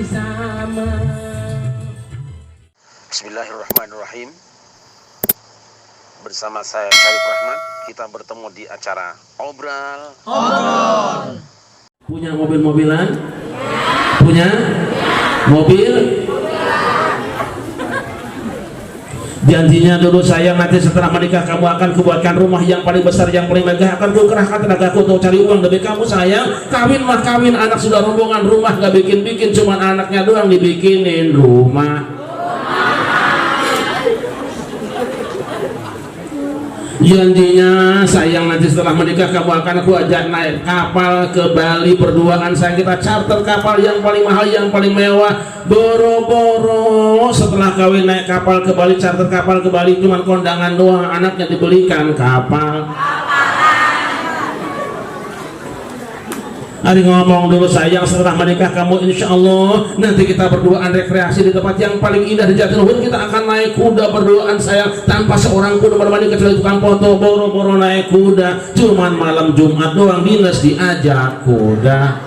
bersama. Bismillahirrahmanirrahim. Bersama saya Syarif Rahman, kita bertemu di acara Obrol. Punya mobil-mobilan? Punya? Mobil? Janjinya dulu sayang, nanti setelah menikah kamu akan kubuatkan rumah yang paling besar, yang paling megah. Akan kukerahkan tenagaku untuk cari uang demi kamu sayang. Kawin mah kawin, anak sudah rombongan, rumah gak bikin-bikin, cuman anaknya doang dibikinin rumah. Janjinya sayang, nanti setelah menikah kamu akan aku ajak naik kapal ke Bali berduaan sayang. Kita charter kapal yang paling mahal, yang paling mewah. Boro-boro setelah kawin naik kapal ke Bali, charter kapal ke Bali, cuman kondangan doang, anaknya dibelikan kapal. Hari ngomong dulu sayang, setelah menikah kamu insya Allah nanti kita berduaan rekreasi di tempat yang paling indah di Jatiluhur. Kita akan naik kuda berduaan sayang, tanpa seorang pun menemani kecuali tukang foto. Boro-boro naik kuda, cuman malam Jumat doang dinas diajak kuda.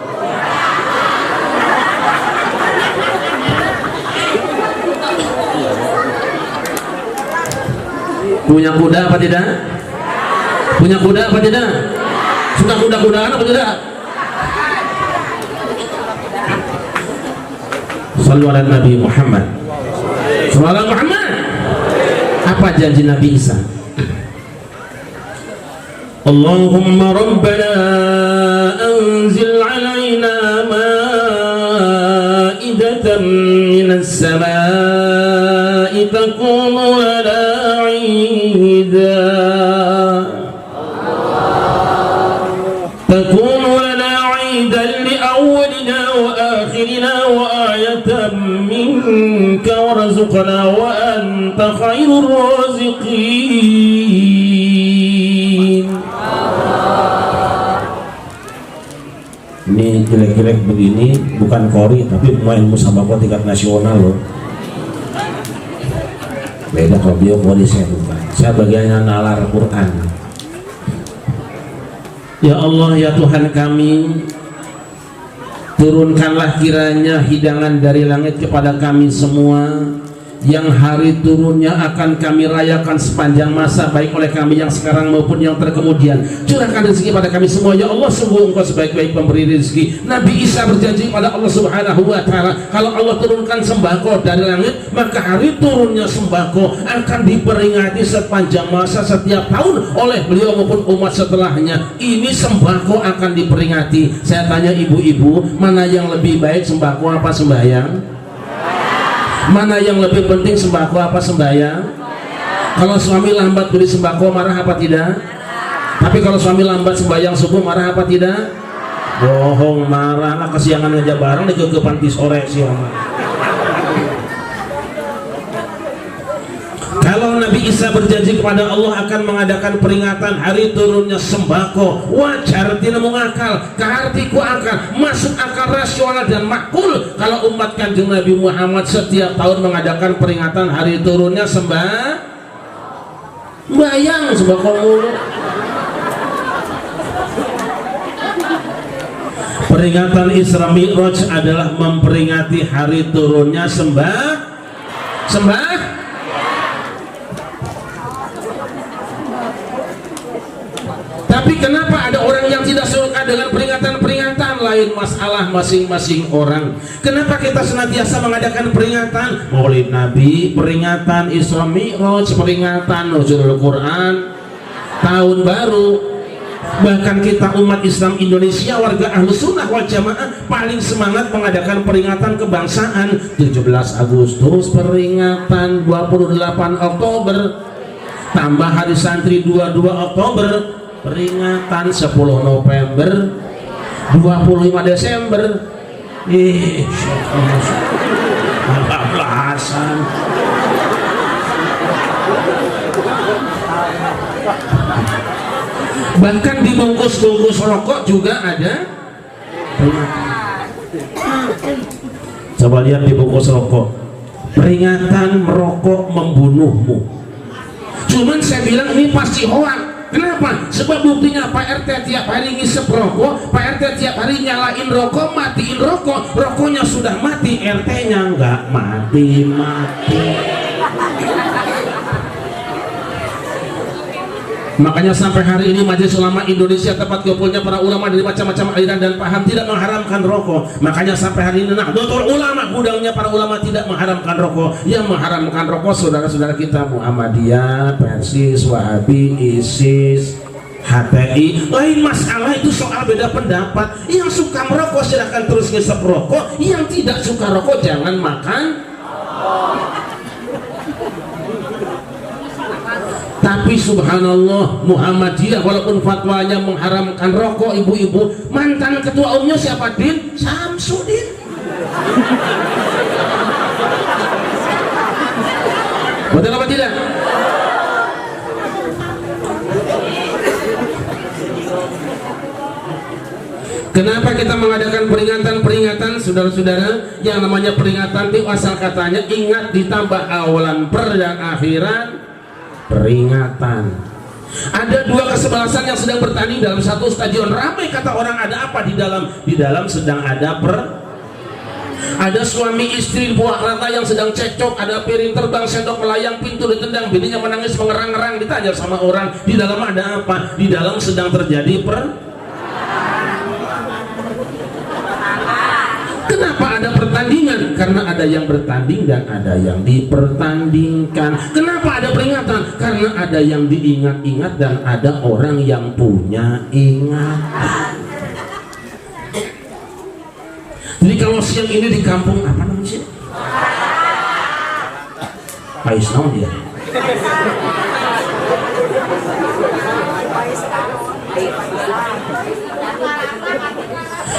Punya kuda apa tidak? Punya kuda apa tidak? Suka kuda-kudaan apa tidak? Sallu ala Nabi Muhammad. Sallu ala Muhammad. Apa janji Nabi Isa? Allahumma rabbana anzil alaina ma'idatan minas sama'i takunu lana 'idan takunu lana 'idan li awwalina wa akhirina wa منك ورزقنا وأنت خير الرازقين. Ini jelek-jelek begini bukan kori tapi pemain musabaqah tingkat nasional loh. Beda kalau dia kori, saya bukan. Saya bagiannya nalar Quran. Ya Allah ya Tuhan kami, turunkanlah kiranya hidangan dari langit kepada kami semua, yang hari turunnya akan kami rayakan sepanjang masa, baik oleh kami yang sekarang maupun yang terkemudian. Curahkan rezeki pada kami semua ya Allah, sungguh Engkau sebaik-baik pemberi rezeki. Nabi Isa berjanji pada Allah Subhanahu wa Ta'ala, kalau Allah turunkan sembako dari langit, maka hari turunnya sembako akan diperingati sepanjang masa setiap tahun oleh beliau maupun umat setelahnya. Ini sembako akan diperingati. Saya tanya ibu-ibu, mana yang lebih baik, sembako apa sembahyang? Mana yang lebih penting, sembako apa sembahyang? Kalau suami lambat beli sembako marah apa tidak? Tapi kalau suami lambat sembahyang subuh marah apa tidak? Bohong, marah lah, kesiangan aja bareng ke panti sore siang. Kalau Nabi Isa berjanji kepada Allah akan mengadakan peringatan hari turunnya sembako, wajar, tidak mengakal, keartiku akal, masuk akal, rasional dan makul kalau umat Kanjeng Nabi Muhammad setiap tahun mengadakan peringatan hari turunnya bayang sembako mulu. Peringatan Isra Mi'raj adalah memperingati hari turunnya Tapi kenapa ada orang yang tidak suka dengan peringatan-peringatan? Lain masalah masing-masing orang. Kenapa kita senantiasa mengadakan peringatan Maulid Nabi, peringatan Isra Mi'raj, peringatan Nuzulul Quran, tahun baru? Bahkan kita umat Islam Indonesia, warga Ahlus Sunnah wal Jamaah, paling semangat mengadakan peringatan kebangsaan. 17 Agustus peringatan, 28 Oktober tambah hari santri 22 Oktober peringatan, 10 November, 25 Desember, 14-an. Bahkan di bungkus-bungkus rokok juga ada peringatan. Coba lihat di bungkus rokok, peringatan merokok membunuhmu. Cuman saya bilang ini pasti hoax. Kenapa? Sebab buktinya Pak RT tiap hari ngisep rokok, Pak RT tiap hari nyalain rokok, matiin rokok, rokoknya sudah mati, RT-nya nggak mati-mati. Makanya sampai hari ini Majelis Ulama Indonesia, tempat kumpulnya para ulama dari macam-macam aliran dan paham, tidak mengharamkan rokok. Makanya sampai hari ini Nahdlatul Ulama, gudangnya para ulama, tidak mengharamkan rokok. Yang mengharamkan rokok saudara-saudara kita Muhammadiyah, Persis, Wahabi, ISIS, HTI. Lain masalah, itu soal beda pendapat. Yang suka merokok silahkan terus ngisep rokok, yang tidak suka rokok jangan makan. Tapi subhanallah, Muhammadiyah walaupun fatwanya mengharamkan rokok, ibu-ibu, mantan ketua umumnya siapa, Din? Samsudin. Betul apa tidak? Kenapa kita mengadakan peringatan-peringatan, saudara-saudara? Yang namanya peringatan itu asal katanya ingat ditambah awalan per dan akhiran peringatan. Ada dua kesebelasan yang sedang bertanding dalam satu stadion. Ramai kata orang, ada apa di dalam? Di dalam sedang ada ada suami istri buah rata yang sedang cekcok, ada piring terbang, sendok melayang, pintu ditendang, bininya menangis mengerang-ngerang. Ditanya sama orang, di dalam ada apa? Di dalam sedang terjadi Kenapa ada pertandingan? Karena ada yang bertanding dan ada yang dipertandingkan. Kenapa ada peringatan? Karena ada yang diingat-ingat dan ada orang yang punya ingatan. Jadi kalau siang ini di kampung apa namanya sih? Pais naon dia?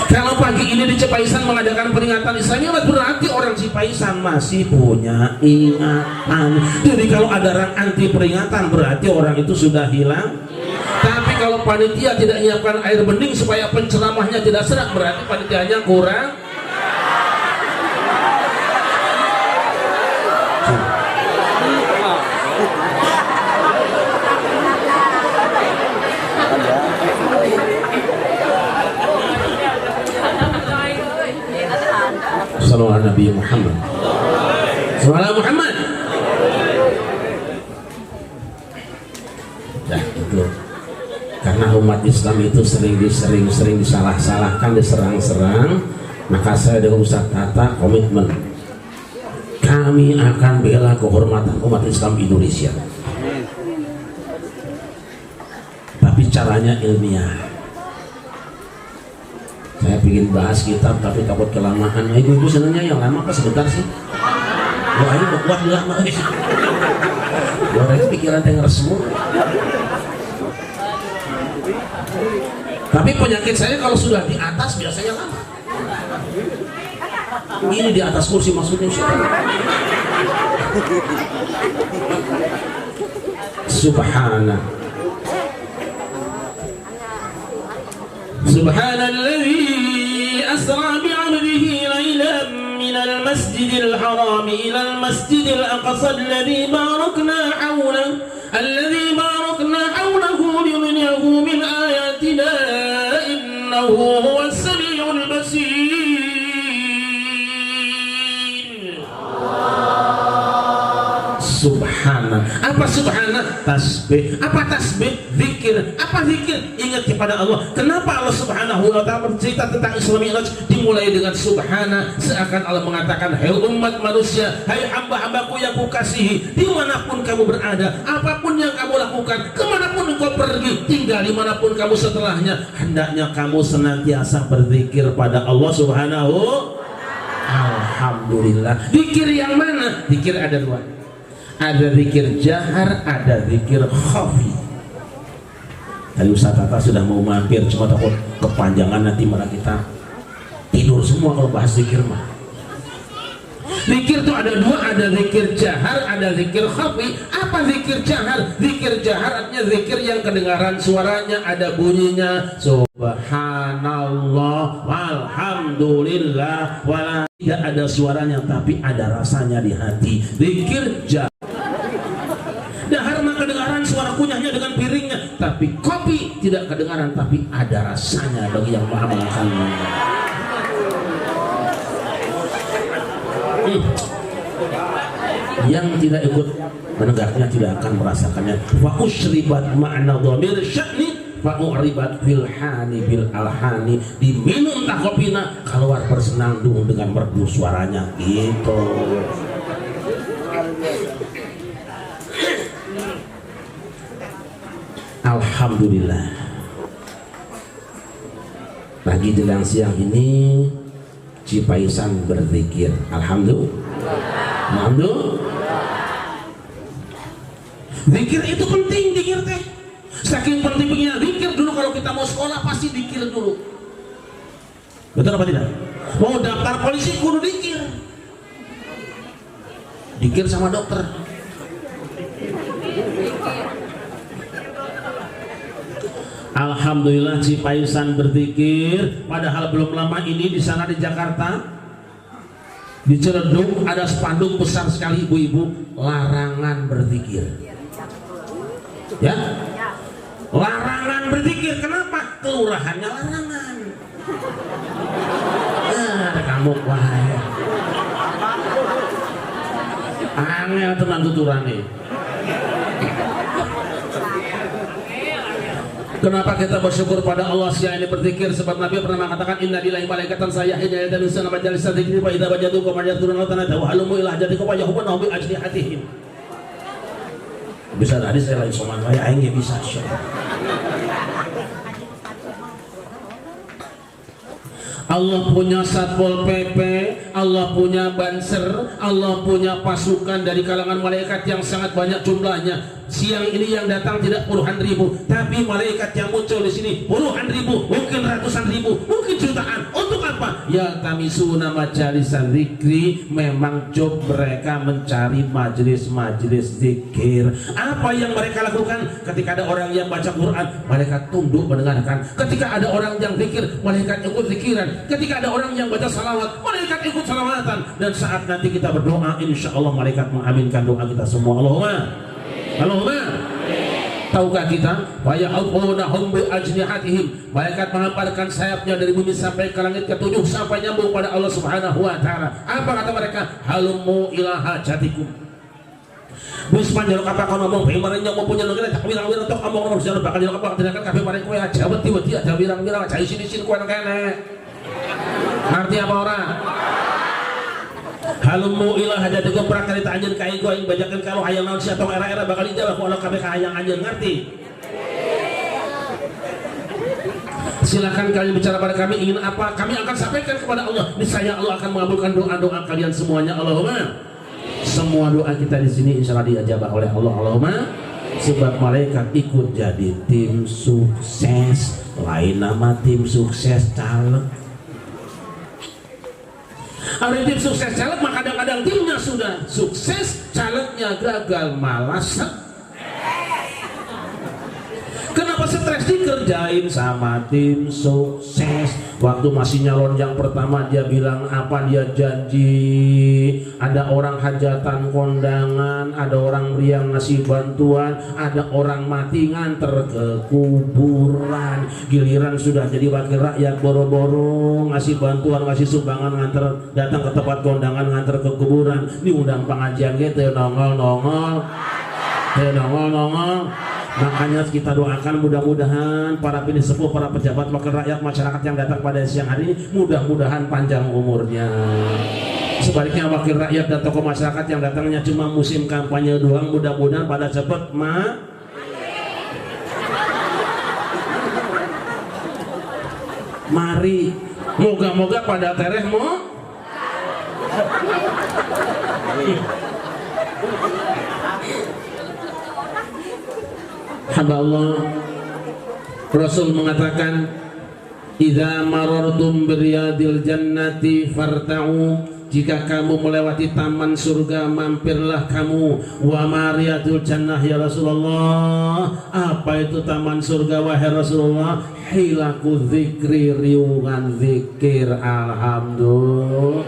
Kalau pagi ini di Cipaisan mengadakan peringatan Islamiyah, berarti orang Cipaisan masih punya ingatan. Jadi kalau ada orang anti peringatan, berarti orang itu sudah hilang. Tapi kalau panitia tidak menyiapkan air bening supaya penceramahnya tidak serak, berarti panitianya kurang. Sallallahu Nabi Muhammad. Sallallahu Muhammad. Dah itu. Karena umat Islam itu sering disalah-salahkan, diserang-serang, maka saya dengan Ustaz Tata komitmen, kami akan bela kehormatan umat Islam Indonesia. Tapi caranya ilmiah. Saya ingin bahas kitab tapi takut kelamaan. Ibu-ibu senangnya yang lama apa sebentar sih? Wah ini udah kuat lama. Orang pikiran yang resmu. Tapi penyakit saya kalau sudah di atas biasanya lama. Ini di atas kursi maksudnya siapa? Subhanallah. Subhanalladzi asra bi'abdihi laylan minal masjidil haram ila al masjidil aqsa alladzi barakna hawlahu linuriyahu min ayatina innahu huwas samiul basir. Subhanallah. Apa subhanallah? Tasbih. Apa tasbih? Zikir. Apa zikir? Ingat kepada Allah. Kenapa Allah Subhanahu wa ta'ala bercerita tentang Isra Mi'raj dimulai dengan subhana, seakan Allah mengatakan, hai umat manusia, hai hamba-hambaku yang kukasihi, dimanapun kamu berada, apapun yang kamu lakukan, kemanapun engkau pergi, tinggal dimanapun kamu setelahnya, hendaknya kamu senantiasa berzikir pada Allah Subhanahu. Alhamdulillah. Zikir yang mana? Zikir ada dua. Ada zikir jahar, ada zikir khafi. Tadi Ustaz Tata sudah mau mampir, cuma takut kepanjangan nanti malah kita tidur semua kalau bahas zikir mah. Zikir itu ada dua, ada zikir jahar, ada zikir khafi. Apa zikir jahar? Zikir jahar artinya zikir yang kedengaran suaranya, ada bunyinya subhanallah walhamdulillah wala, tidak ada suaranya tapi ada rasanya di hati. Zikir jahar. Dahar mah kedengaran suara kunyahnya dengan piringnya, tapi kopi tidak kedengaran, tapi ada rasanya bagi yang maha mengakannya. Yang tidak ikut menegaknya tidak akan merasakannya. Wa usyribat ma'na dhamir sya'ni fa uribat fil hani bil alhani, diminum tak kopina keluar bersenandung dengan merdu suaranya gitu. Alhamdulillah, pagi jelang siang ini Cipaisan berzikir. Alhamdulillah. Zikir itu penting, zikir teh. Saking pentingnya zikir dulu, kalau kita mau sekolah pasti zikir dulu. Betul apa tidak? Mau daftar polisi kudu zikir. Zikir sama dokter. Alhamdulillah Cipayusan berzikir. Padahal belum lama ini di sana di Jakarta, di Ciledug ada spanduk besar sekali, ibu-ibu, larangan berzikir. Ya, larangan berzikir. Kenapa? Kelurahannya larangan. Ada kamu wahai. Angel tenan tuturane. Kenapa kita bersyukur pada Allah siang ini berzikir? Sebab Nabi pernah mengatakan, inna lillahi malaikatan sayyahin dan insana majalis dzikri fa idza wajadu kama yaduruna tanata wa halumu ila hajatikum wa yahubuna bi ajnihatihim. Bisa tadi saya lagi soman saya aing bisa syah. Allah punya Satpol PP, Allah punya Banser, Allah punya pasukan dari kalangan malaikat yang sangat banyak jumlahnya. Siang ini yang datang tidak puluhan ribu, tapi malaikat yang muncul di sini puluhan ribu, mungkin ratusan ribu, mungkin jutaan. Untuk apa? Ya tamisuna majalisan zikri. Memang job mereka mencari majelis-majelis zikir. Apa yang mereka lakukan? Ketika ada orang yang baca Quran, malaikat tunduk mendengarkan. Ketika ada orang yang zikir, malaikat ikut zikiran. Ketika ada orang yang baca salawat, malaikat ikut salawatan. Dan saat nanti kita berdoa, insya Allah malaikat mengaminkan doa kita semua. Allahumma. Tahukah kita? Wa ya'udunahum bi ajnihatihim. Malaikat menghamparkan sayapnya dari bumi sampai ke langit ketujuh sampai nyambung pada Allah Subhanahu wa taala. Apa kata mereka? Halumu ila hajatikum. Bus panjang apa kau ngomong pemarin yang mempunyai negara tak bilang-bilang untuk ngomong siapa bakal jalan apa tidak kan kafe maring kowe aja beti-beti aja bilang-bilang aja sini-sini kowe kene. Arti apa orang? Halumu ilah hajatikum prakarita anjeun ka aing aing bajakeun kalau hayang naon sia tong era-era bakal dijawab ku Allah kabeh ka hayang anjeun, ngerti? Silakan kalian bicara pada kami, ingin apa kami akan sampaikan kepada Allah. Niscaya Allah akan mengabulkan doa-doa kalian semuanya. Allahumma. Semua doa kita di sini insya Allah diijabah oleh Allah. Allahumma. Sebab malaikat ikut jadi tim sukses. Lain nama tim sukses caleg. Ada tim sukses caleg, maka kadang-kadang timnya sudah sukses, calegnya gagal, malas. Kenapa stres? Dikerjain sama tim sukses. Waktu masih nyalon yang pertama dia bilang apa? Dia janji ada orang hajatan kondangan, ada orang riang ngasih bantuan, ada orang mati nganter ke kuburan. Giliran sudah jadi wakil rakyat boro-boro ngasih bantuan, ngasih sumbangan, nganter datang ke tempat kondangan, nganter ke kuburan. Diundang pengajian gitu nongol-nongol. Makanya kita doakan mudah-mudahan para sepuh, para pejabat, wakil rakyat, masyarakat yang datang pada siang hari ini mudah-mudahan panjang umurnya. Sebaliknya wakil rakyat dan tokoh masyarakat yang datangnya cuma musim kampanye doang, mudah-mudahan pada cepat mari. Moga-moga pada tereh hamba Allah. Rasul mengatakan, idza marartum biryadil jannati farta'u. Jika kamu melewati taman surga, mampirlah kamu. Wa mariyatul jannah ya Rasulullah. Apa itu taman surga wahai Rasulullah? Hilaku zikri, riungan zikir. Alhamdulillah.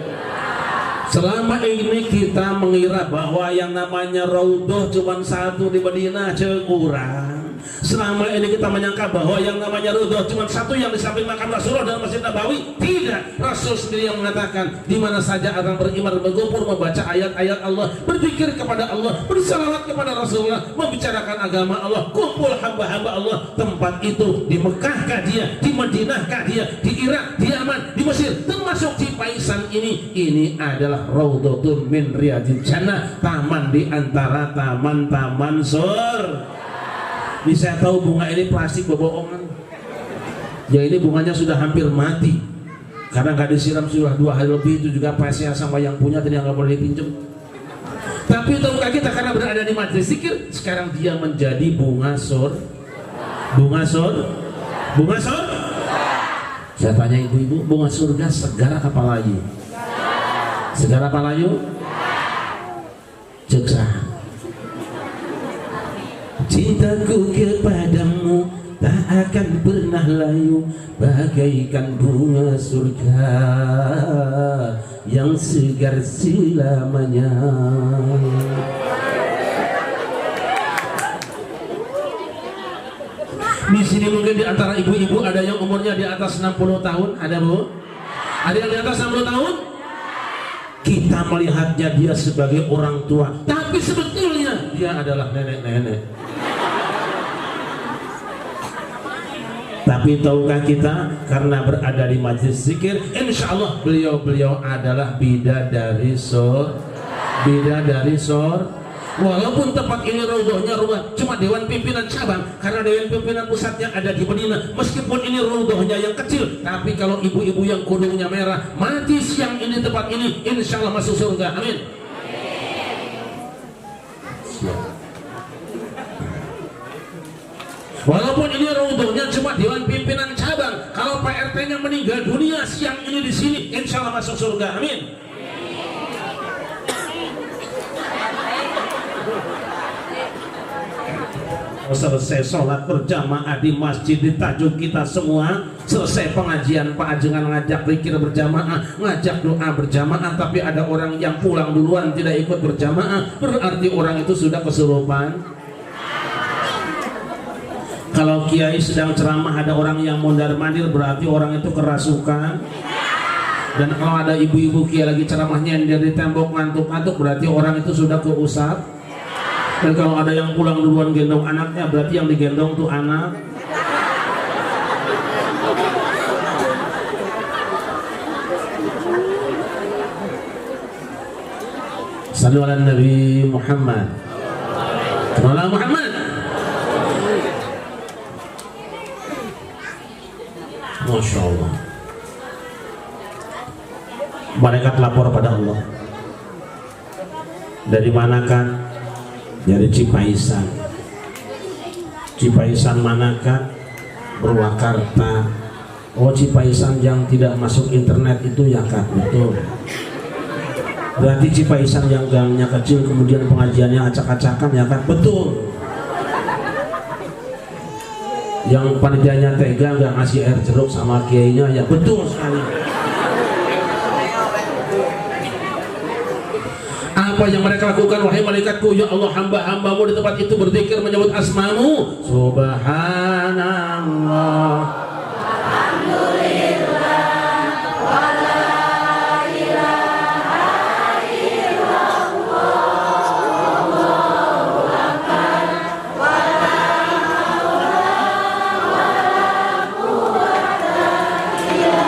Selama ini kita mengira bahwa yang namanya raudhah cuma satu di Madinah, kurang. Selama ini kita menyangka bahwa yang namanya ridho cuma satu yang di samping makam Rasulullah dalam Masjid Nabawi. Tidak, Rasul sendiri yang mengatakan di mana saja orang beriman berkumpul membaca ayat-ayat Allah, berzikir kepada Allah, bersalawat kepada Rasulullah, membicarakan agama Allah, kumpul hamba-hamba Allah, tempat itu di Mekahkah dia, di Madinahkah dia, di Irak, di Yaman, di Mesir, termasuk di Paisan ini adalah raudhatun min riyadil jannah, taman di antara taman-taman surga. Ini saya tahu bunga ini plastik bohongan. Ya ini bunganya sudah hampir mati karena nggak disiram sudah 2 hari lebih. Itu juga PSA sama yang punya tadi yang nggak boleh dipinjam. Tapi tahukah kita karena berada di majelis zikir sekarang dia menjadi bunga sur. Bunga sur. Bunga sur. Saya tanya ibu-ibu, bunga surga segar apa layu? Segar apa layu? Ceksa. Cintaku kepadamu tak akan pernah layu bagaikan bunga surga yang segar selamanya. Di sini mungkin di antara ibu-ibu ada yang umurnya di atas 60 tahun, ada Bu? Ada yang di atas 60 tahun? Kita melihatnya dia sebagai orang tua, tapi sebetulnya dia adalah nenek-nenek. Tapi tahukah kita karena berada di majelis zikir, insya Allah beliau adalah bidadari sor. Bidadari sor. Walaupun tempat ini raudhahnya rumah cuma Dewan Pimpinan Cabang, karena Dewan Pimpinan Pusatnya ada di Medina. Meskipun ini raudhahnya yang kecil, tapi kalau ibu-ibu yang kudungnya merah mati siang ini tempat ini, insya Allah masuk surga. Amin. Walaupun ini raudhahnya cuma Dewan Pimpinan Cabang, kalau Pak RT-nya meninggal dunia siang ini di sini, insya Allah masuk surga. Amin. Selesai sholat berjamaah di masjid ditajuk kita semua, selesai pengajian Pak Ajengan ngajak zikir berjamaah, ngajak doa berjamaah, tapi ada orang yang pulang duluan tidak ikut berjamaah, berarti orang itu sudah kesurupan. Kalau kiai sedang ceramah ada orang yang mondar-mandir, berarti orang itu kerasukan. Dan kalau ada ibu-ibu kiai lagi ceramahnya yang dari tembok ngantuk-ngantuk, berarti orang itu sudah keusap. Dan kalau ada yang pulang duluan gendong anaknya, berarti yang digendong tuh anak. Sallu ala Nabi Muhammad. Sallallahu Muhammad. Masya Allah. Malaikat lapor pada Allah. Dari manakah? Dari Cipaisan. Cipaisan manakah? Purwakarta. Oh, Cipaisan yang tidak masuk internet itu ya Kak? Betul. Berarti Cipaisan yang gangnya kecil kemudian pengajiannya acak-acakan ya Kak? Betul. Yang panitianya tega nggak ngasih air jeruk sama kiainya ya? Betul sekali. Apa yang mereka lakukan wahai malaikatku? Ya Allah, hamba-hambamu di tempat itu berzikir menyebut asmamu. Subhanallah, alhamdulillah, wa la ilaha illallah, Allahu akbar, wa la hawla wa la quwwata illa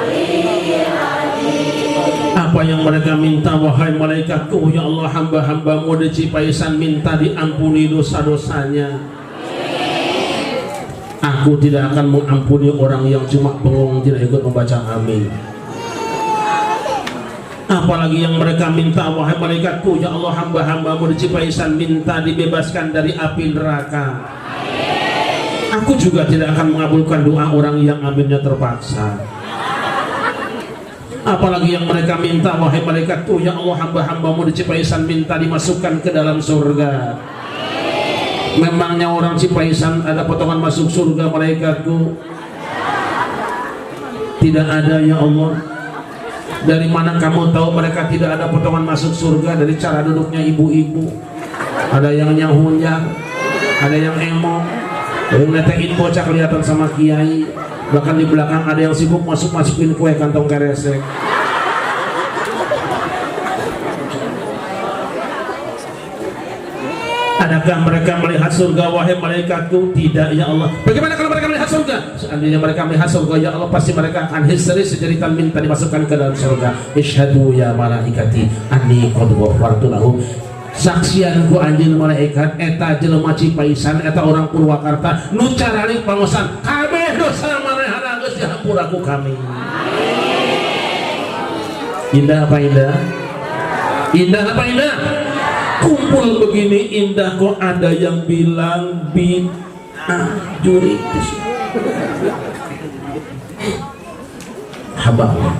billahil aliyyil azim. Apa yang mereka minta wahai malaikatku? Ya Allah, hamba-hambamu di Cipaisan minta diampuni dosa-dosanya. Aku tidak akan mengampuni orang yang cuma bengong tidak ikut membaca amin. Apalagi yang mereka minta wahai malaikatku, ya Allah, hamba-hambamu di Cipaisan minta dibebaskan dari api neraka. Aku juga tidak akan mengabulkan doa orang yang aminnya terpaksa. Apalagi yang mereka minta wahai malaikatku, ya Allah, hamba-hambamu di Cipaisan minta dimasukkan ke dalam surga. Memangnya orang Cipaisan ada potongan masuk surga malaikatku? Tidak ada ya Allah. Dari mana kamu tahu mereka tidak ada potongan masuk surga? Dari cara duduknya ibu-ibu. ada yang nyahunjak, ada yang emo, yang netein bocah kelihatan sama kiai, bahkan di belakang ada yang sibuk masukin kue kantong keresek. Adakah mereka melihat surga wahai malaikatku? Tidak ya Allah. Bagaimana kalau mereka melihat surga? Seandainya mereka melihat surga ya Allah, pasti mereka akan histeris sejeritan minta dimasukkan ke dalam surga. Isyhadu ya malaikati anni qad ghafartu lahum. Saksianku anjeun malaikat eta jelema Cipaisan, eta orang Purwakarta nu caralik pangosan kabeh dosa manehna geus dihampura ku kami. Indah apa indah? Indah apa indah? Kumpul begini indah kok ada yang bilang juri hamba Allah.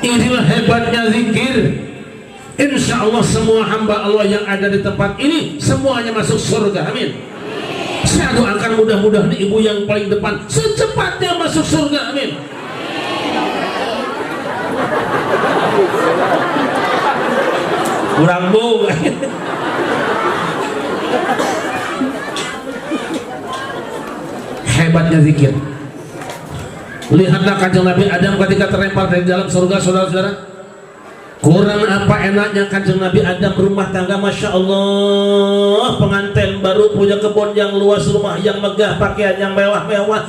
Inilah hebatnya zikir. Insya Allah semua hamba Allah yang ada di tempat ini semuanya masuk surga, amin. Saya doakan mudah-mudahan ibu yang paling depan secepatnya masuk surga, amin. Kurang bu. Hebatnya zikir. Lihatlah kanjeng Nabi Adam ketika terlempar dari dalam surga, saudara-saudara. Kurang apa enaknya kanjeng Nabi Adam berumah tangga, masya Allah, pengantin baru, punya kebun yang luas, rumah yang megah, pakaian yang mewah-mewah,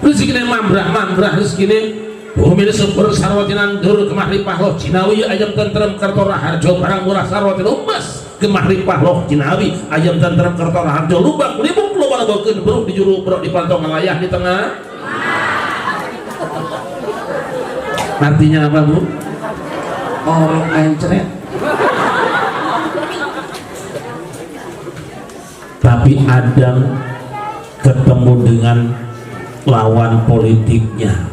rezekinya mambrah rezekinya. Bumi super sarwatinan dur kemahripah loh Cinawi ayam tentrem kertora harjo barang murah sarwatin umas kemahripah loh Cinawi ayam tentrem kertora harjo lubang libuk lo malah bawakan beruk di juru beruk di pantong layah di tengah. Artinya apa bu? Orang mencret. Tapi Adam ketemu dengan lawan politiknya,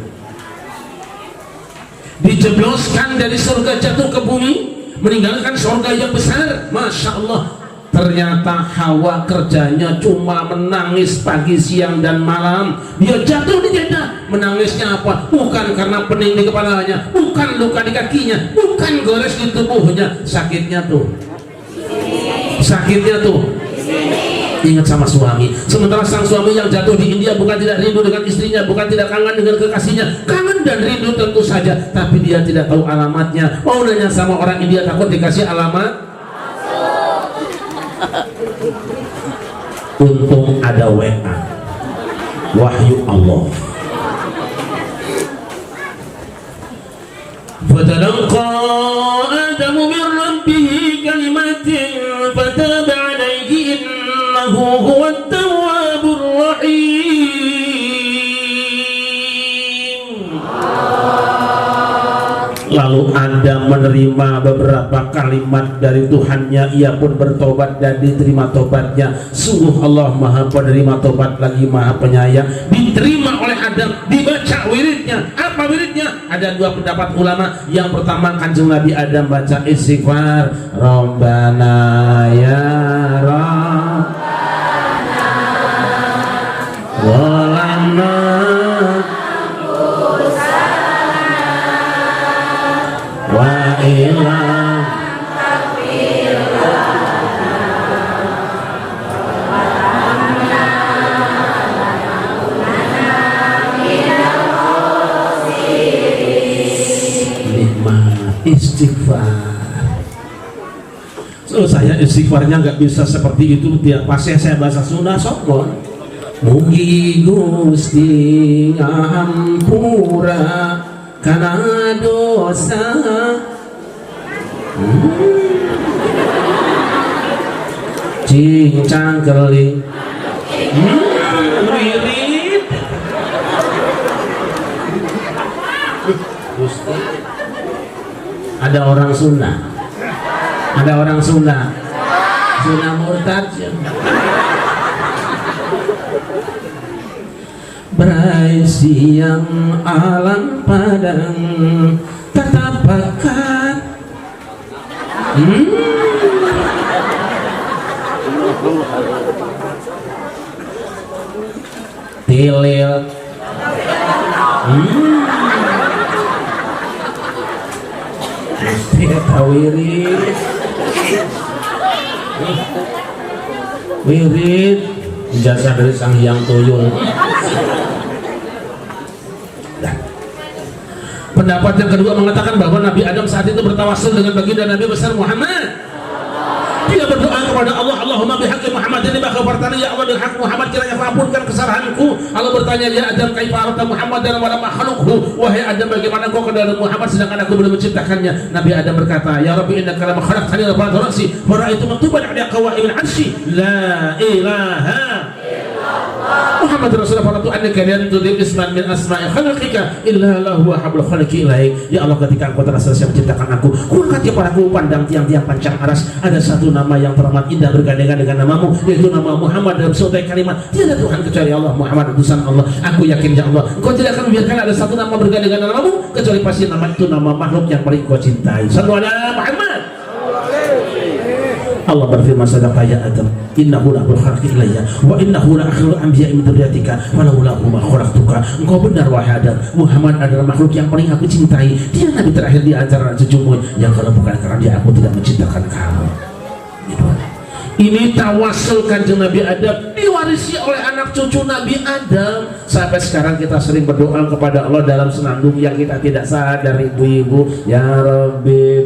dijebloskan dari surga jatuh ke bumi, meninggalkan surga yang besar. Masya Allah, ternyata Hawa kerjanya cuma menangis pagi, siang, dan malam. Dia jatuh di jeda. Menangisnya apa? Bukan karena pening di kepalanya, bukan luka di kakinya, bukan gores di tubuhnya. Sakitnya tuh ingat sama suami. Sementara sang suami yang jatuh di India bukan tidak rindu dengan istrinya, bukan tidak kangen dengan kekasihnya, kangen dan rindu tentu saja, tapi dia tidak tahu alamatnya. Mau nanya sama orang India takut dikasih alamat. Untung ada WA, wahyu Allah. Fatalaqa Adamu min rabbihi kalimatin fataba alaihi innahu huwat tawwabur rahim. Lalu Adam menerima beberapa kalimat dari Tuhannya, ia pun bertobat dan diterima tobatnya. Sungguh Allah Maha Penerima tobat lagi Maha Penyayang. Diterima oleh Adam, dibaca wiridnya. Apa wiridnya? Ada dua pendapat ulama. Yang pertama, kanjeng Nabi Adam baca istighfar, Rabbana ya Rabbana walamna wa ilam istighfar. So, saya istighfarnya nggak bisa seperti itu, tiap pasti saya bahasa Sunda sokon. Mugi Gusti ngahampura kana dosa. Cincang keling. Wirid. Gusti. Ada orang Sunda, Sunda murtad. Berai siang alam padang tetap bakat. Tilil. Tawiri wirid jasa dari Sang Hyang Tuyul. Nah. Pendapat yang kedua mengatakan bahwa Nabi Adam saat itu bertawasul dengan baginda Nabi besar Muhammad. Dia berdoa kepada Allah, Allahumma bihaqqi Muhammad ini bakal bertanya, ya Allah dengan hak Muhammad kiranya ampunkan kesalahanku. Allah bertanya, ya Adam kaifa arata Muhammad dan wala makhlukhu, wahai Adam bagaimana kau kenal Muhammad sedangkan aku belum menciptakannya. Nabi Adam berkata, ya Rabbi innaka lam khalaqtani wa fa'ala ra'si wa ra'aitu maktuban 'ala qawaimil 'arsy la ilaha Muhammad Rasulullah faratu annaka la tudil isman min asma'i khalqika illa lahu hablul khalqi ilaik. Ya Allah, ketika engkau telah selesai menciptakan aku, kurangnya padaku pandang tiang-tiang pancang aras ada satu nama yang teramat indah bergandengan dengan namamu, yaitu nama Muhammad. Dalam suatu kalimat, tiada Tuhan kecuali Allah, Muhammad utusan Allah. Aku yakin ya Allah, engkau tidak akan membiarkan ada satu nama bergandengan dengan namamu kecuali pasti nama itu nama makhluk yang paling kau cintai. Sallu ala Muhammad. Allah berfirman, sadaqa ya Adam, innahu la khalqi ilayya wa innahu la akhirul anbiya'i min dzurriyyatika wa laula huma khalaqtuka. Engkau benar wahai Adam, Muhammad adalah makhluk yang paling aku cintai. Dia nabi terakhir di antara cucumu, yang kalau bukan karena dia aku tidak menciptakan kamu. Ini tawasul Kanjeng Nabi Adam diwarisi oleh anak cucu Nabi Adam. Sampai sekarang kita sering berdoa kepada Allah dalam senandung yang kita tidak sadar, ibu-ibu. Ya Rabbi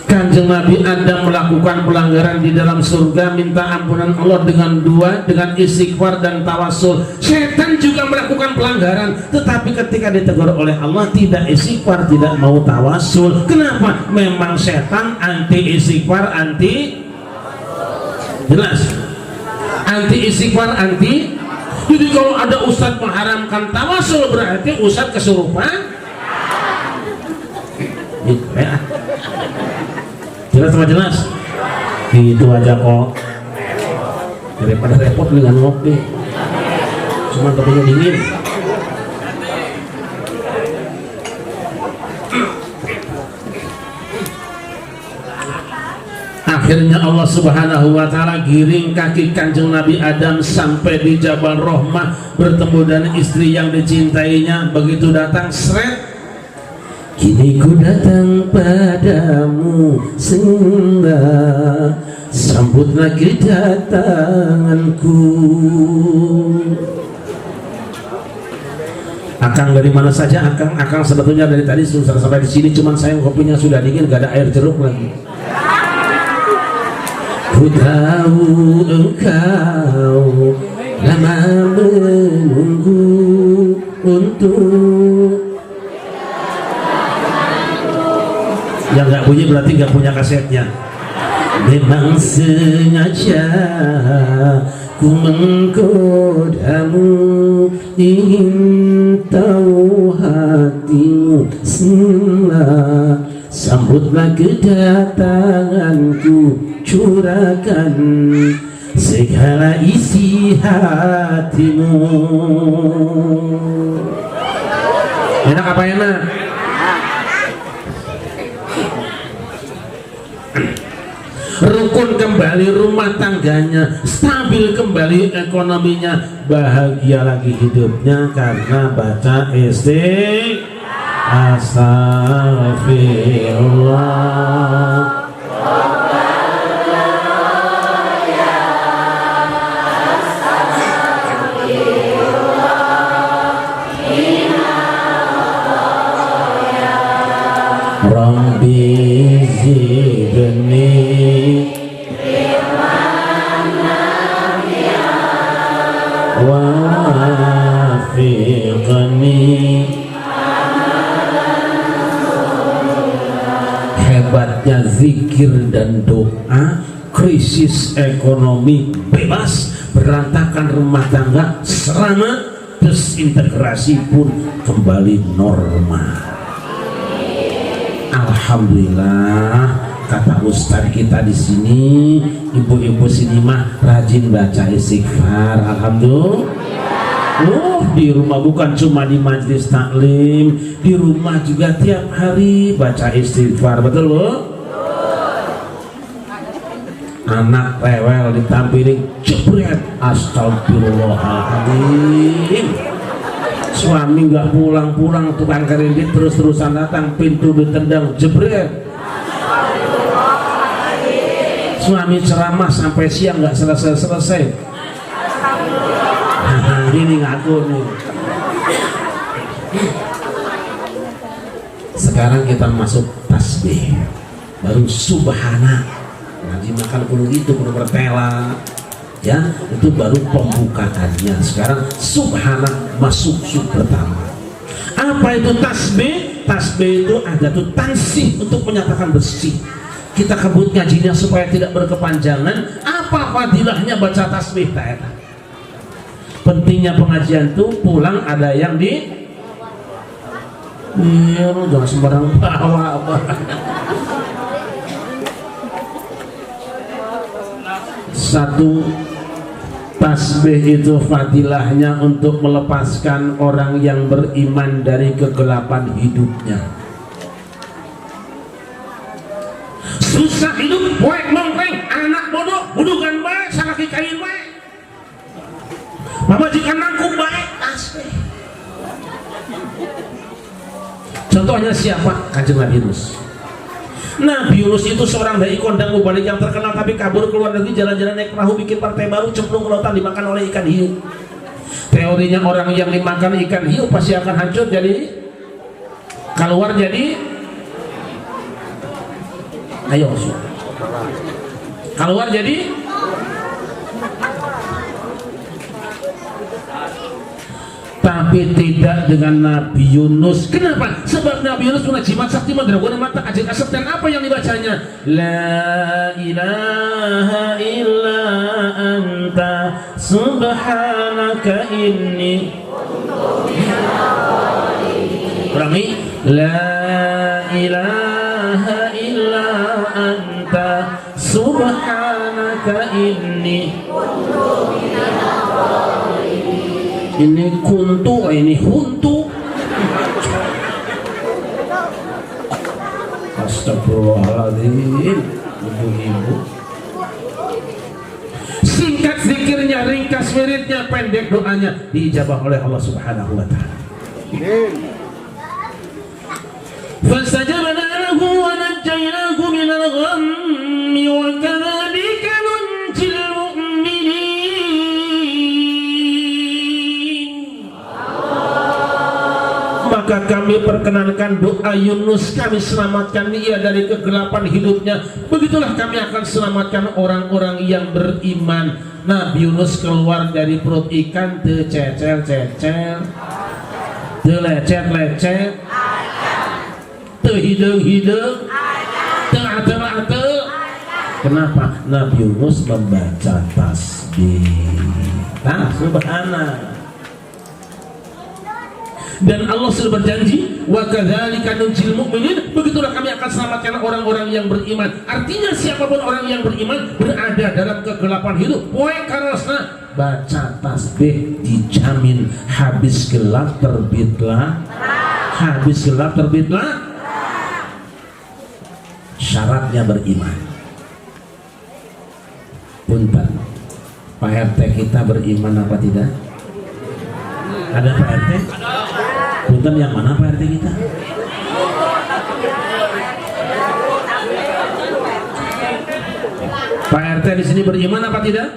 Kanjeng Nabi Adam melakukan pelanggaran di dalam surga, minta ampunan Allah dengan dua, dengan istighfar dan tawasul. Setan juga melakukan pelanggaran, tetapi ketika ditegur oleh Allah tidak istighfar, tidak mau tawasul. Kenapa? Memang setan anti istighfar, anti jelas, anti istighfar, anti. Jadi kalau ada ustadz mengharamkan tawasul berarti ustadz kesurupan. Ya. Jelas sama jelas, itu aja kok, daripada repot dengan ngopi, cuma kopinya dingin. Akhirnya Allah Subhanahu wa Ta'ala giring kaki Kanjeng Nabi Adam sampai di Jabal Rahmah, bertemu dengan istri yang dicintainya. Begitu datang, seret, kini ku datang padamu segera, sambutlah kedatanganku. Akang dari mana saja Akang? Akang sebetulnya dari tadi sudah sampai di sini, cuman sayang kopinya sudah dingin, gak ada air jeruk lagi. Ku tahu engkau lama menunggu untuk. Yang nggak bunyi berarti nggak punya kasetnya. Memang sengaja ku menggodamu, ingin tahu hatimu sila. Sambutlah kedatanganku, curahkan segala isi hatimu. Enak apa enak? Rukun kembali rumah tangganya, stabil kembali ekonominya, bahagia lagi hidupnya karena baca Astagfirullah. Rabbi zidni wafiqni. Hebatnya zikir dan doa, krisis ekonomi bebas, berantakan rumah tangga selamat, desintegrasi pun kembali normal. Alhamdulillah, kata Ustadz kita di sini, ibu-ibu sini mah rajin baca istighfar. Alhamdulillah. Di rumah bukan cuma di majelis taklim, di rumah juga tiap hari baca istighfar. Betul loh? anak rewel ditampilin jebret, astagfirullahaladzim. Suami nggak pulang-pulang, tukang kredit terus-terusan datang, pintu ditendang jebret. Suami ceramah sampai siang nggak selesai-selesai. Nah, ini ngaku nih. Sekarang kita masuk tasbih, baru subhana. Ngaji makan kudu gitu, kudu bertela. Ya, itu baru pembukaannya. Sekarang subhana masuk sub pertama. Apa itu tasbih? Tasbih itu ada tuh tansih, untuk menyatakan bersih. Kita kebut ngajinya supaya tidak berkepanjangan. Apa fadilahnya baca tasbih? Pentingnya pengajian tuh pulang ada yang di lu jangan sembarang bawa. Satu, tasbih itu fadilahnya untuk melepaskan orang yang beriman dari kegelapan hidupnya. Susah hidup, poek nongkreng, anak bodoh, budukan baik, salaki kain baik, majikan nangkung baik, tasbih. Contohnya siapa? Kanjeng Nabi Yunus. Nabi Yunus itu seorang dai kondang mubalik yang terkenal, tapi kabur keluar negeri, jalan-jalan naik perahu, bikin partai baru, cemplung ke lautan, dimakan oleh ikan hiu. Teorinya orang yang dimakan ikan hiu pasti akan hancur, jadi keluar jadi keluar jadi tapi tidak dengan Nabi Yunus. Kenapa? Sebab Nabi Yunus punya jimat sakti mandraguna mata ajin asap, dan apa yang dibacanya? La ilaha illa anta subhanaka inni. Ulangi. La ilaha illa anta subhanaka inni. Ini kuntu, ini huntu. Astagfirullahaladzim. Ibu-ibu, singkat zikirnya, ringkas wiridnya, pendek doanya, diijabah oleh Allah Subhanahu wa ta'ala. Fastajabna lahu wa najjaynahu minal ghammi wa kadzalika nunjil mu'minin. Maka kami perkenankan doa Yunus, kami selamatkan dia dari kegelapan hidupnya. Begitulah kami akan selamatkan orang-orang yang beriman. Nabi Yunus keluar dari perut ikan, tececel-cecel, telecet-lecet, tehidung-hidung, teate-ate. Kenapa? Nabi Yunus membaca tasbih. Nah, subhanallah. Dan Allah sudah berjanji, wa kadzalika nunjil mu'minin, begitulah kami akan selamatkan orang-orang yang beriman. Artinya siapapun orang yang beriman berada dalam kegelapan hidup, poe karosna baca tasbih, dijamin habis gelap terbitlah, habis gelap terbitlah. Syaratnya beriman. Punten, Pak RT kita beriman apa tidak? Ada Pak RT? Punten, yang mana Pak RT kita? Pak RT di sini beriman apa tidak?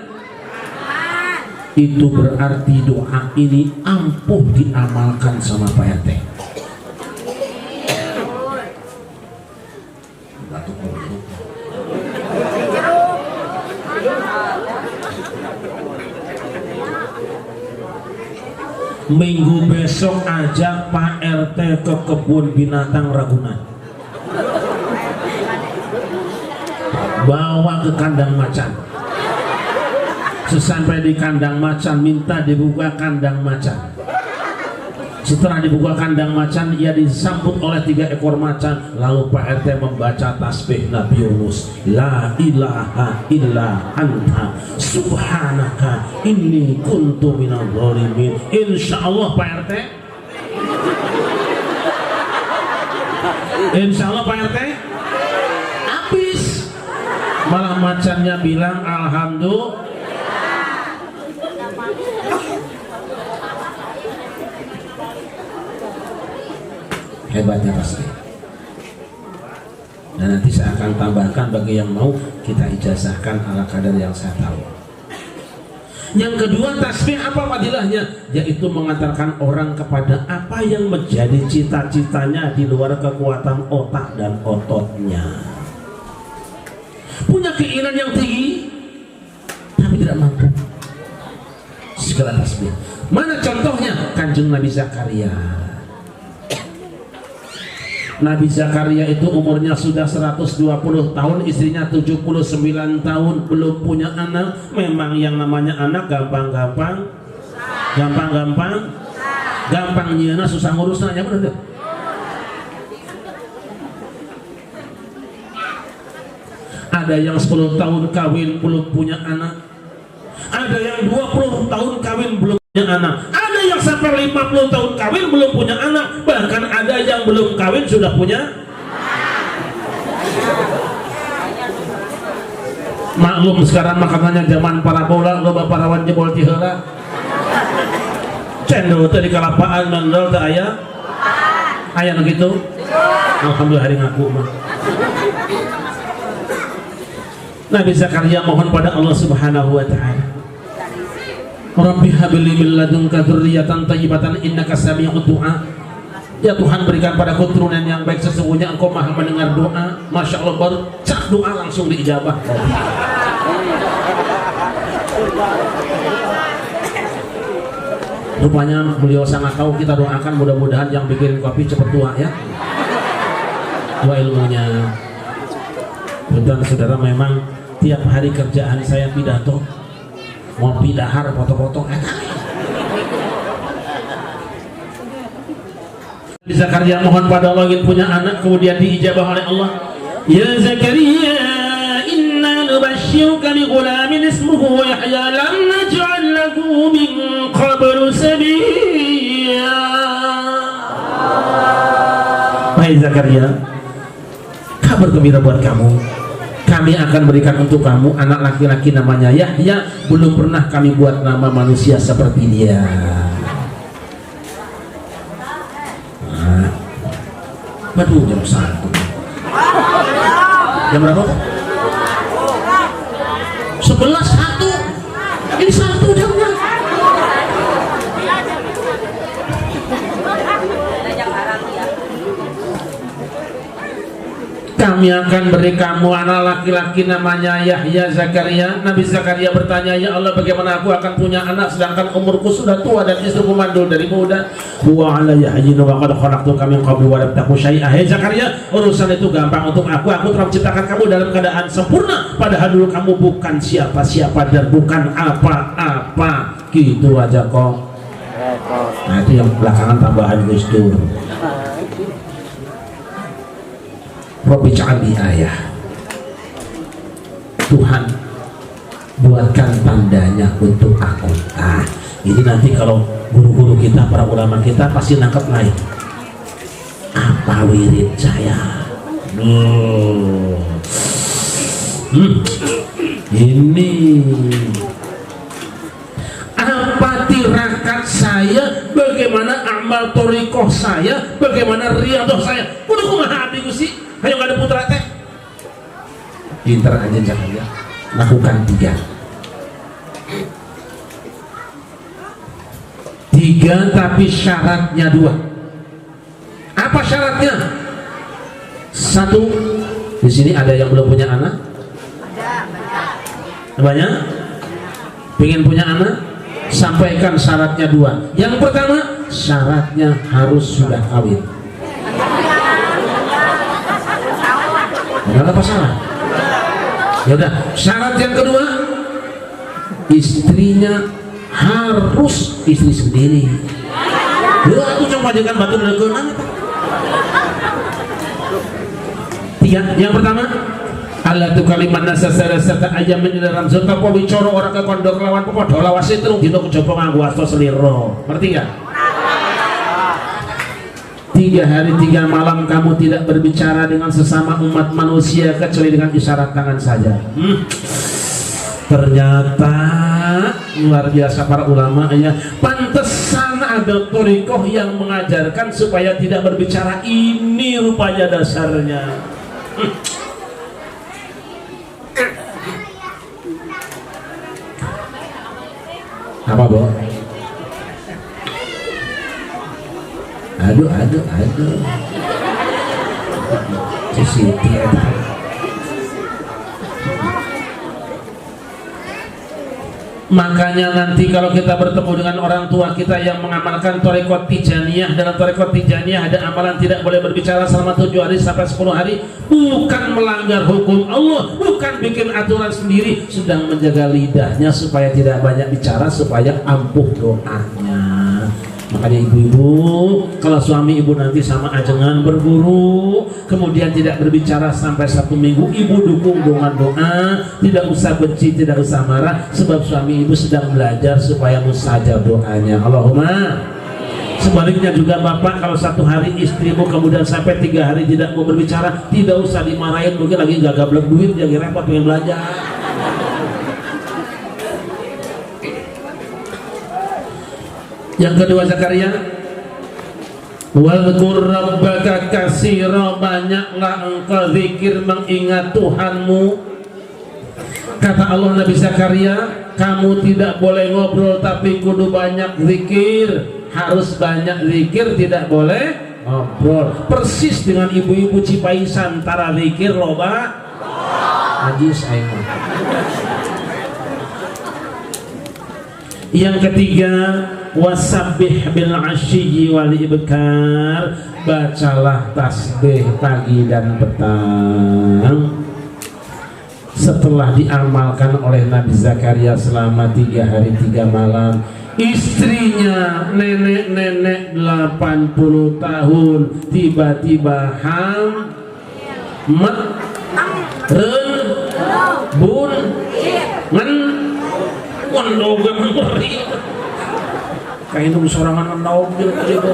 Itu berarti doa ini ampuh diamalkan sama Pak RT. Minggu besok ajak Pak RT ke kebun binatang Ragunan, bawa ke kandang macan. Sesampai di kandang macan, minta dibuka kandang macan. Setelah dibuka kandang macan, ia disambut oleh 3 ekor macan. Lalu Pak RT membaca tasbih Nabi Yunus, la ilaha illa anta subhanaka inni kuntu minadh dhalimin. Insyaallah Pak RT, insyaallah Pak RT, habis Malah macannya bilang alhamdulillah. Hebatnya pasti. Dan nanti saya akan tambahkan bagi yang mau kita ijazahkan ala kadar yang saya tahu. Yang kedua, tasbih apa fadilahnya? Yaitu mengantarkan orang kepada apa yang menjadi cita-citanya di luar kekuatan otak dan ototnya. Punya keinginan yang tinggi tapi tidak mampu. Segala tasbih. Mana contohnya? Kanjeng Nabi Zakaria. Nabi Zakaria itu umurnya sudah 120 tahun, istrinya 79 tahun, belum punya anak. Memang yang namanya anak gampang-gampang, gampang nyeuna susah ngurusnya, ya bener. Ada yang 10 tahun kawin belum punya anak, ada yang 20 tahun kawin belum punya anak, ada yang sampai 50 tahun kawin belum punya anak, bahkan ada yang belum kawin sudah punya. Maklum sekarang makanannya zaman parabola, loba parawan jebol ti heula. Cendol teh di kalapaan mendol teh aya. Aya nu kitu. Alhamdulillah hari ngaku mah. Nabi Zakaria mohon pada Allah Subhanahu wa taala. Rabbi habli min ladunka dzurriyyatan thayyibatan innaka sami'ud du'a. Ya Tuhan, berikan padaku keturunan yang baik, sesungguhnya Engkau Maha mendengar doa. Masya Allah, baru cak doa langsung diijabah. Rupanya beliau sangat tahu, kita doakan mudah-mudahan yang bikin kopi cepat tua ya. Tua ilmunya. Dan saudara, memang tiap hari kerjaan saya pidato, ngopi dahar, foto-foto. Zakaria mohon pada Allah ingin punya anak, kemudian diijabah oleh Allah. Ya Zakaria, inna nubashshiruka bi ghulamin ismuhu Yahya lam naj'al lahu min qablu samiyya. Hai Zakaria, kabar gembira buat kamu. Kami akan berikan untuk kamu anak laki-laki namanya Yahya. Belum pernah kami buat nama manusia seperti dia. Waduh, jam 1. Jam berapa? 11, 1. Ini 1 jamnya. Kami akan beri kamu anak laki-laki namanya Yahya. Zakaria, Nabi Zakaria bertanya, ya Allah, bagaimana aku akan punya anak sedangkan umurku sudah tua dan istriku mandul dari muda. Wa ala yahyin wa qad khalaqtuka min qablu wa lam taku syai'a. Hai Zakaria, urusan itu gampang untuk aku telah menciptakan kamu dalam keadaan sempurna, padahal dulu kamu bukan siapa-siapa dan bukan apa-apa. Gitu aja kok. Nah, itu yang belakangan tambahan Gus Dur. Rabbi ja'alni ayah. Tuhan, buatkan tandanya untuk aku. Nah, ini nanti kalau guru-guru kita, para ulama kita pasti nangkep naik. Apa wirid saya? Ini apa tirakat saya? Bagaimana amal torikoh saya? Bagaimana riadoh saya? Udah kumaha abdi Gusti? Ayo gak ada putra teh. Pinter aja Zakaria. Lakukan 3. 3 tapi syaratnya 2. Apa syaratnya? 1, di sini ada yang belum punya anak? Banyak? Pengen punya anak? Sampaikan syaratnya 2. Yang pertama, syaratnya harus sudah kawin. Enggak apa salah. Ya udah, syarat yang kedua, istrinya harus istri sendiri. Ya aku cuma jangan batu legonan. 3, yang pertama, Allah tu kalimat nasa serta ayam menyelam serta po bicara orang ke kondok lawan podo lawas itu dino kecoba nganggo asto seliro. Ngerti enggak? 3 hari 3 malam kamu tidak berbicara dengan sesama umat manusia kecuali dengan isyarat tangan saja. Ternyata luar biasa para ulama ya. Pantesan ada thariqah yang mengajarkan supaya tidak berbicara. Ini rupanya dasarnya. Apa, Bo? Aduh. Siti. Makanya nanti kalau kita bertemu dengan orang tua kita yang mengamalkan thariqah Tijaniyah, dalam thariqah Tijaniyah ada amalan tidak boleh berbicara selama 7 hari sampai 10 hari, bukan melanggar hukum Allah, bukan bikin aturan sendiri, sedang menjaga lidahnya supaya tidak banyak bicara, supaya ampuh doanya. Makanya ibu-ibu, kalau suami ibu nanti sama ajengan berguru, kemudian tidak berbicara sampai 1 minggu, ibu dukung dengan doa, tidak usah benci, tidak usah marah, sebab suami ibu sedang belajar supaya mustajab doanya. Allahumma. Sebaliknya juga bapak, kalau 1 hari istrimu kemudian sampai 3 hari tidak mau berbicara, tidak usah dimarahin, mungkin lagi gak gablek duit, lagi repot pengen belajar. Yang kedua Zakaria, wadhkur rabbaka katsira, banyaklah engkau zikir mengingat Tuhanmu. Kata Allah Nabi Zakaria, kamu tidak boleh ngobrol tapi kudu banyak zikir. Harus banyak zikir, tidak boleh ngobrol. Persis dengan ibu-ibu Cipaisan, tara zikir loba najis aing. Yang ketiga, wasabbih bil asyi wal ibkar, bacalah tasbih pagi dan petang. Setelah diamalkan oleh Nabi Zakaria selama 3 hari 3 malam, istrinya nenek-nenek 80 tahun tiba-tiba bun ngendogem ngeri kayak itu sorangan ngendogem gitu.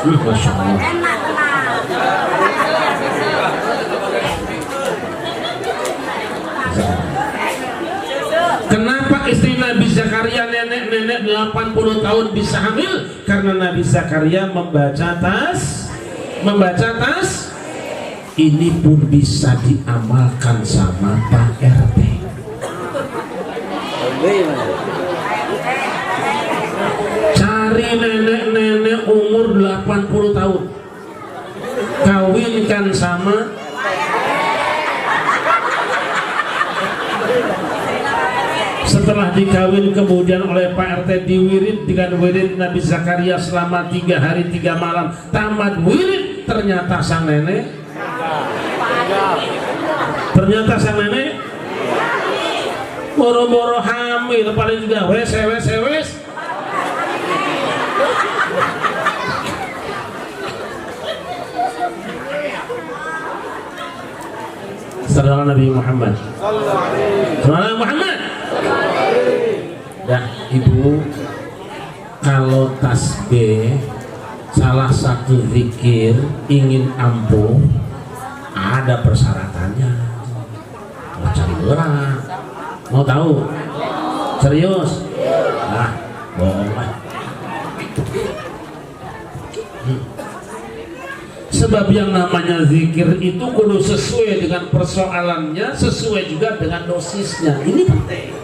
Masya Allah. Kenapa istri Nabi Zakaria nenek-nenek 80 tahun bisa hamil? Karena Nabi Zakaria membaca tas. Ini pun bisa diamalkan sama Pak RT. Cari nenek-nenek umur 80 tahun, kawinkan sama setelah dikawin kemudian oleh Pak RT diwirid dengan wirid Nabi Zakaria selama 3 hari 3 malam. Tamat wirid, ternyata sang nenek boro-boro hamil, paling juga wes. Sallallahu Nabi Muhammad. Sallallahu Muhammad. Nah, ibu, kalau tasbih salah satu zikir ingin ampuh ada persyaratannya. Mau cari orang, mau tahu? Serius? Nah, bohong lah. Sebab yang namanya zikir itu kudu sesuai dengan persoalannya, sesuai juga dengan dosisnya. Ini penting.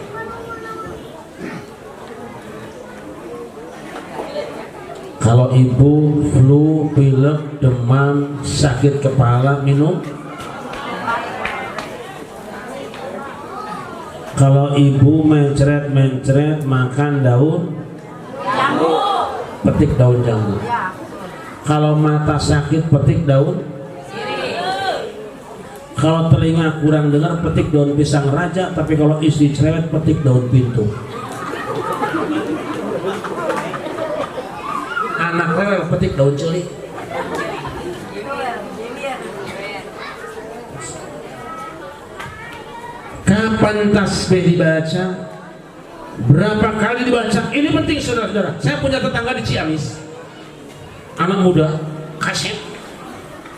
Kalau ibu flu, pilek, demam, sakit kepala, minum. Kalau ibu mencret makan daun jambu, petik daun jambu. Kalau mata sakit, petik daun sirih. Kalau telinga kurang dengar, petik daun pisang raja. Tapi kalau istri cerewet, petik daun pintu. petik daun celik. Kapan tasbih dibaca? Berapa kali dibaca? Ini penting saudara-saudara. Saya punya tetangga di Ciamis, anak muda, kaset.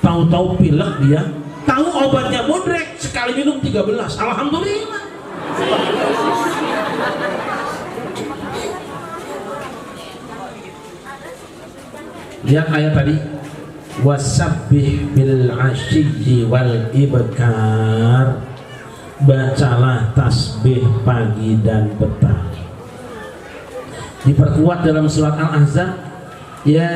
Tahu-tahu pilek dia, tahu obatnya bodrek, sekali minum 13. Alhamdulillah. Lihat ayat tadi, wasabbih bil asyyi wal ibkar, bacalah tasbih pagi dan petang. Diperkuat dalam surat Al-Ahzab, ya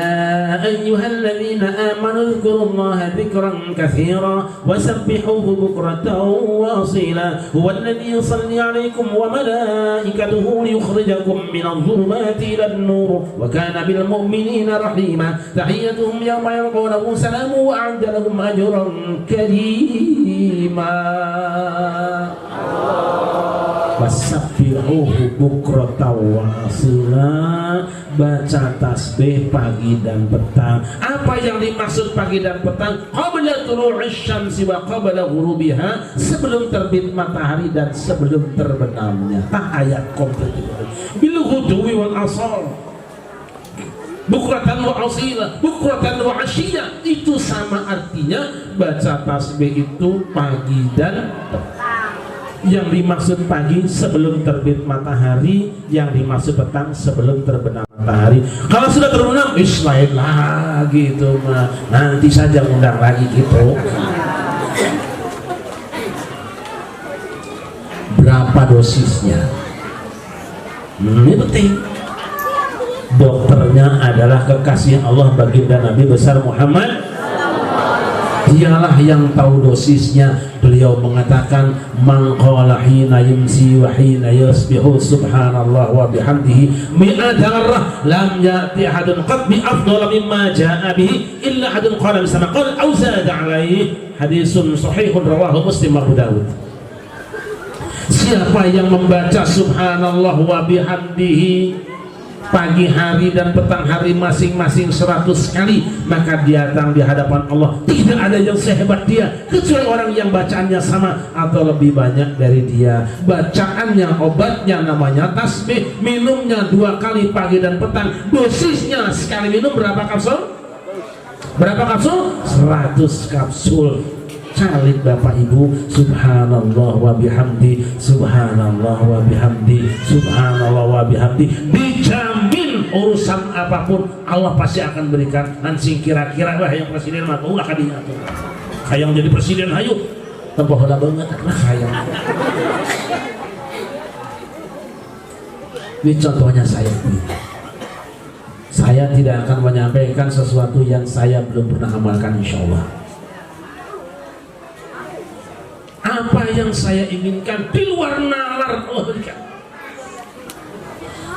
ayyuhalladzina amanu dzkurullaha dzikran katsira wasabbihuhu bukratan wa asila huwallazi yusalli 'alaikum wa malaikatuhu liyukhrijakum minadh dhulumati ilan nur wa kana bil mu'minina rahima tahiyyatuhum yawma yalqawnahu salamun wa 'adda lahum ajran karima. Wasabbihuhu bukratan wa asila, baca tasbih pagi dan petang. Apa yang dimaksud pagi dan petang? Qabla tulu'is syamsi wa qabla ghurubiha, sebelum terbit matahari dan sebelum terbenamnya. Ayat komplit itu. Bil ghudwi wal asal, bukratan wa asila, bukratan wa asyiya, itu sama artinya. Baca tasbih itu pagi dan petang. Yang dimaksud pagi sebelum terbit matahari, yang dimaksud petang sebelum terbenam matahari. Kalau sudah terbenam, lain lagi itu mah, nanti saja undang lagi gitu. Berapa dosisnya? Ini penting. Dokternya adalah kekasih Allah baginda Nabi besar Muhammad. Dialah yang tahu dosisnya. Beliau mengatakan, man qala hina yumsi wa hina yusbihu subhanallah wa bihamdihi mi'ata marrah lam ya'ti ahadun qad bi afdala mimma jaa'a bihi illa ahadun qala misama qala aw zada alaihi. Hadisun sahihun rawahu Muslim Abu Dawud. Siapa yang membaca subhanallah wa bihamdihi pagi hari dan petang hari masing-masing 100 kali, maka dia datang di hadapan Allah. Tidak ada yang sehebat dia kecuali orang yang bacaannya sama atau lebih banyak dari dia. Bacaannya, obatnya namanya tasbih. Minumnya 2 kali pagi dan petang. Dosisnya sekali minum berapa kapsul? Berapa kapsul? 100 kapsul. Calit Bapak Ibu, subhanallah wa bihamdi, subhanallah wa bihamdi, subhanallah wa bihamdi. Dijamin urusan apapun Allah pasti akan berikan. Hansing kira-kira wah yang presiden mah ulah kadinya tuh. Hayang jadi presiden hayu. Tempoh heula beungeut lah hayang. Ini contohnya saya. Saya tidak akan menyampaikan sesuatu yang saya belum pernah amalkan, insyaallah. Apa yang saya inginkan di luar nalar Allah berikan.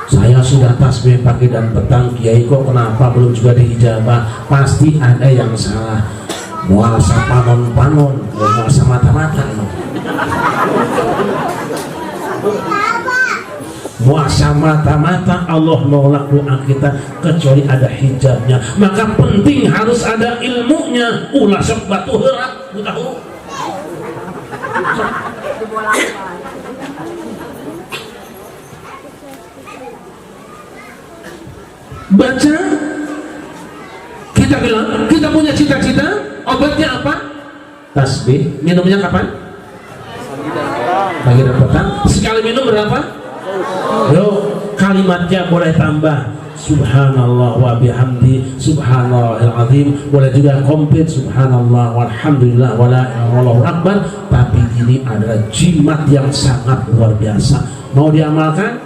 Saya sudah tasbih pagi dan petang, Kiai kok kenapa belum juga diijabah? Pasti ada yang salah. Mual panon-panon, mual mata-mata. Mual mata-mata, Allah menolak doa kita kecuali ada hijabnya. Maka penting harus ada ilmunya. Ulah sok batu herak, tahu. Baca, kita bilang kita punya cita-cita, obatnya apa? Tasbih. Minumnya kapan? Pagi dan petang. Sekali minum berapa? Yo, kalimatnya boleh tambah subhanallah wa bihamdi, subhanallahil azim, boleh juga komplit subhanallah walhamdulillah wala ilaha akbar. Tapi ini adalah jimat yang sangat luar biasa. Mau diamalkan?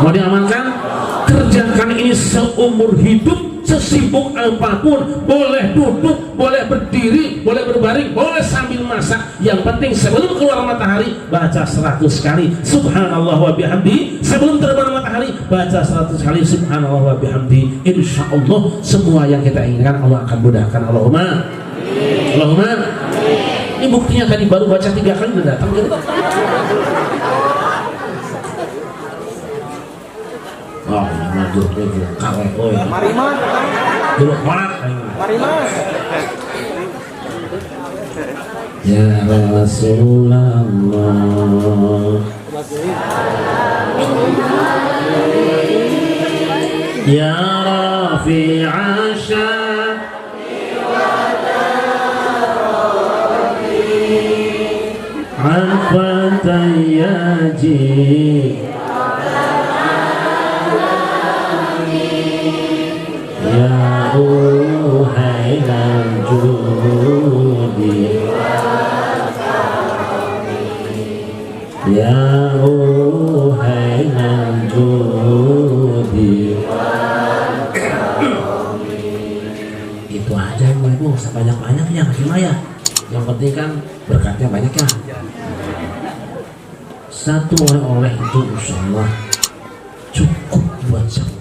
Mau diamalkan? Kerjakan ini seumur hidup, sesibuk apapun. Boleh duduk, boleh berdiri, boleh berbaring, boleh sambil masak. Yang penting sebelum keluar matahari baca 100 kali subhanallah wa bihamdi. Sebelum terbang matahari baca 100 kali subhanallah wa bihamdi. Insya Allah semua yang kita inginkan Allah akan mudahkan. Allahumma, Allahumma. Ini buktinya tadi baru baca 3 kali udah datang gitu. Oh, maju, kawin, Dulu kolat. Mari mas. Ya Rasulullah. Ya Rafi'a Al-Fatah yaji Ya Ruhailan Judi Ya Ruhailan Judi. Itu aja ibu, nggak usah banyak-banyaknya Maya. Yang penting kan berkatnya banyak ya. Satu oleh-oleh itu insya Allah cukup buat semua.